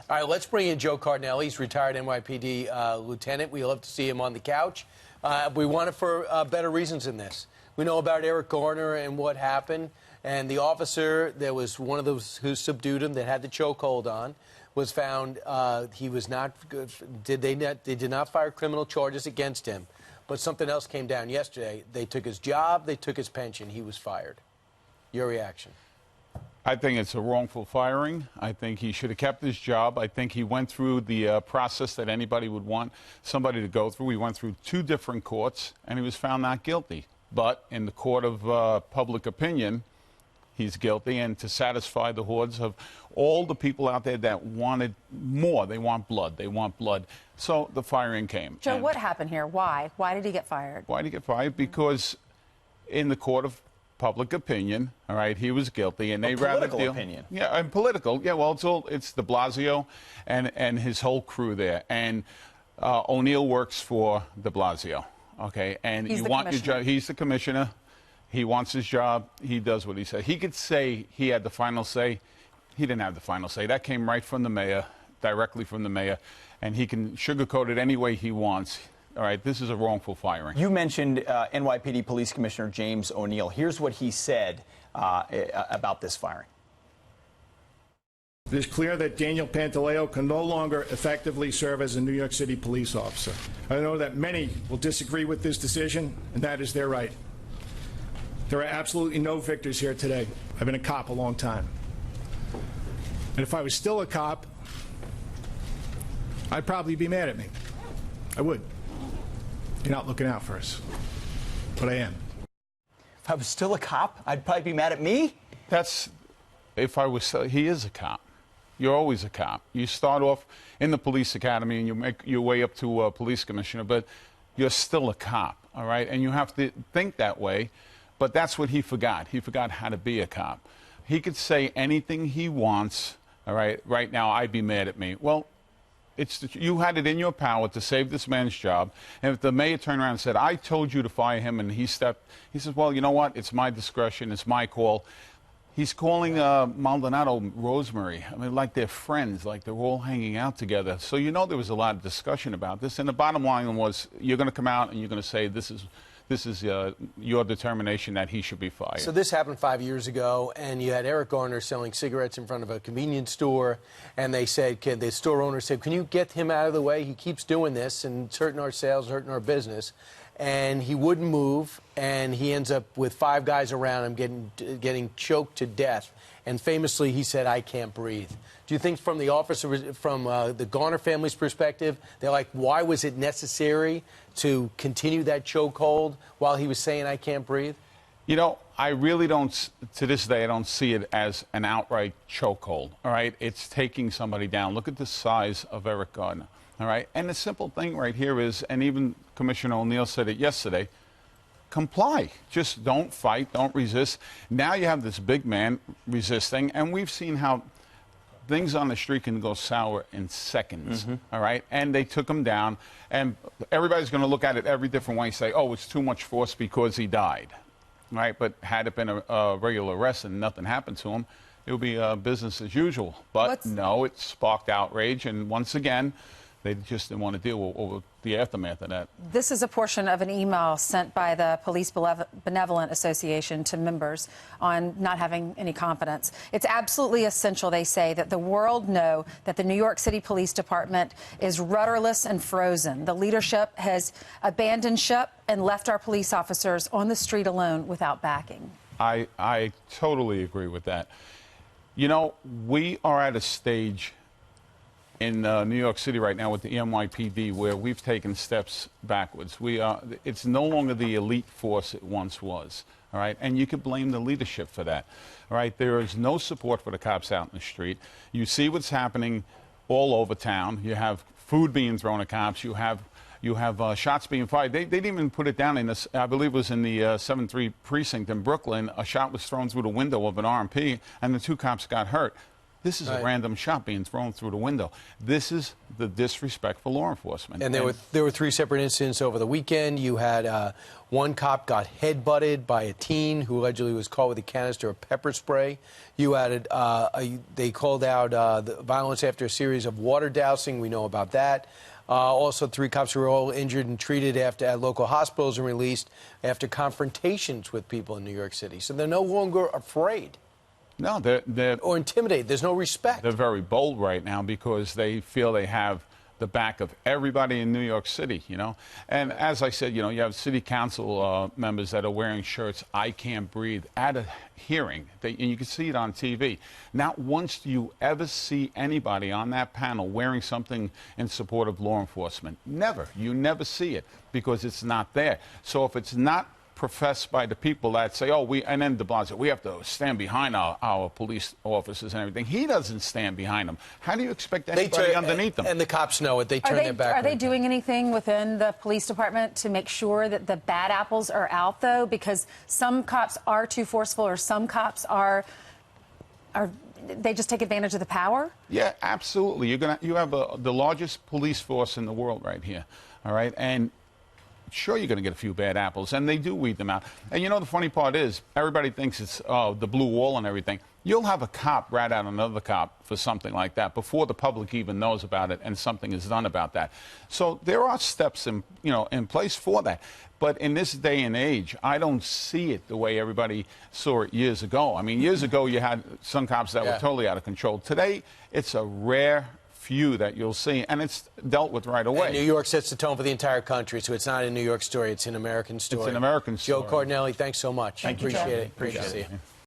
All right, let's bring in Joe Cardinale. He's retired NYPD lieutenant. We love to see him on the couch. We want it for better reasons than this. We know about Eric Garner and what happened. And the officer, there was one of those who subdued him that had the chokehold on, was found he was not good. They did not fire criminal charges against him. But something else came down yesterday. They took his job. They took his pension. He was fired. Your reaction? I think it's a wrongful firing. I think he should have kept his job. I think he went through the process that anybody would want somebody to go through. He went through 2 different courts, and he was found not guilty. But in the court of public opinion, he's guilty, and to satisfy the hordes of all the people out there that wanted more. They want blood. They want blood. So the firing came. Joe, what happened here? Why? Why did he get fired? Why did he get fired? Because in the court of public opinion, all right, he was guilty, and they rather deal. Opinion. Yeah, and political. Yeah, well, it's de Blasio and his whole crew there, and O'Neill works for de Blasio. Okay, and he's you the want your job. He's the commissioner. He wants his job. He does what he said. He could say he had the final say. He didn't have the final say. That came right from the mayor, directly from the mayor, and he can sugarcoat it any way he wants. All right, this is a wrongful firing. You mentioned NYPD Police Commissioner James O'Neill. Here's what he said about this firing. It is clear that Daniel Pantaleo can no longer effectively serve as a New York City police officer. I know that many will disagree with this decision, and that is their right. There are absolutely no victors here today. I've been a cop a long time. And if I was still a cop, I'd probably be mad at me. I would. You're not looking out for us. But I am. If I was still a cop, I'd probably be mad at me? That's, if I was still, he is a cop. You're always a cop. You start off in the police academy and you make your way up to a police commissioner, but you're still a cop, all right? And you have to think that way. But that's what he forgot. He forgot how to be a cop. He could say anything he wants, all right? Right now, I'd be mad at me. Well, you had it in your power to save this man's job. And if the mayor turned around and said, I told you to fire him, and he says, well, you know what? It's my discretion. It's my call. He's calling Maldonado Rosemary. I mean, like they're friends, like they're all hanging out together. So you know there was a lot of discussion about this. And the bottom line was, you're going to come out and you're going to say this is your determination that he should be fired. So this happened 5 years ago, and you had Eric Garner selling cigarettes in front of a convenience store, and they said, the store owner said, can you get him out of the way? He keeps doing this, and it's hurting our sales, hurting our business. And he wouldn't move, and he ends up with 5 guys around him getting choked to death. And famously, he said, I can't breathe. Do you think from the officer, from the Garner family's perspective, they're like, why was it necessary to continue that chokehold while he was saying, I can't breathe? You know, I really don't, to this day, I don't see it as an outright chokehold, all right? It's taking somebody down. Look at the size of Eric Garner, all right? And the simple thing right here is, and even Commissioner O'Neill said it yesterday, comply. Just don't fight, don't resist. Now you have this big man resisting, and we've seen how things on the street can go sour in seconds, all right? And they took him down, and everybody's going to look at it every different way and say, oh, it's too much force because he died, right? But had it been a regular arrest and nothing happened to him, it would be business as usual. But no, it sparked outrage, and once again, they just didn't want to deal with the aftermath of that. This is a portion of an email sent by the Police Benevolent Association to members on not having any confidence. It's absolutely essential, they say, that the world know that the New York City Police Department is rudderless and frozen. The leadership has abandoned ship and left our police officers on the street alone without backing. I totally agree with that. You know, we are at a stage in New York City right now with the NYPD where we've taken steps backwards. It's no longer the elite force it once was, all right? And you can blame the leadership for that, all right? There is no support for the cops out in the street. You see what's happening all over town. You have food being thrown at cops. You have shots being fired. They didn't even put it down in this, I believe it was in the 7-3 precinct in Brooklyn. A shot was thrown through the window of an RMP, and the 2 cops got hurt. This is a random shot being thrown through the window. This is the disrespect for law enforcement. And there were 3 separate incidents over the weekend. You had one cop got head-butted by a teen who allegedly was caught with a canister of pepper spray. You added, they called out the violence after a series of water dousing. We know about that. Also, 3 cops who were all injured and treated at local hospitals and released after confrontations with people in New York City. So they're no longer afraid. No, they're or intimidated. There's no respect. They're very bold right now because they feel they have the back of everybody in New York City, you know. And as I said, you know, you have city council members that are wearing shirts, "I can't breathe," at a hearing. And you can see it on TV. Not once do you ever see anybody on that panel wearing something in support of law enforcement. Never. You never see it because it's not there. So if it's not professed by the people that say, oh, and then de Blasio, we have to stand behind our police officers and everything. He doesn't stand behind them. How do you expect anybody underneath them? And the cops know it. They turn their back. Are they doing anything within the police department to make sure that the bad apples are out, though? Because some cops are too forceful, or some cops are they just take advantage of the power? Yeah, absolutely. You have the largest police force in the world right here, all right? And sure, you're going to get a few bad apples, and they do weed them out. And you know, the funny part is, everybody thinks it's the blue wall and everything. You'll have a cop rat out another cop for something like that before the public even knows about it and something is done about that. So there are steps in place for that. But in this day and age, I don't see it the way everybody saw it years ago. I mean, years ago, you had some cops that were totally out of control. Today, it's a rare few that you'll see, and it's dealt with right away. And New York sets the tone for the entire country, so it's not a New York story, it's an American story. It's an American story. Joe Cardinale, thanks so much. Thank you, Appreciate Joe. it. Great to see you.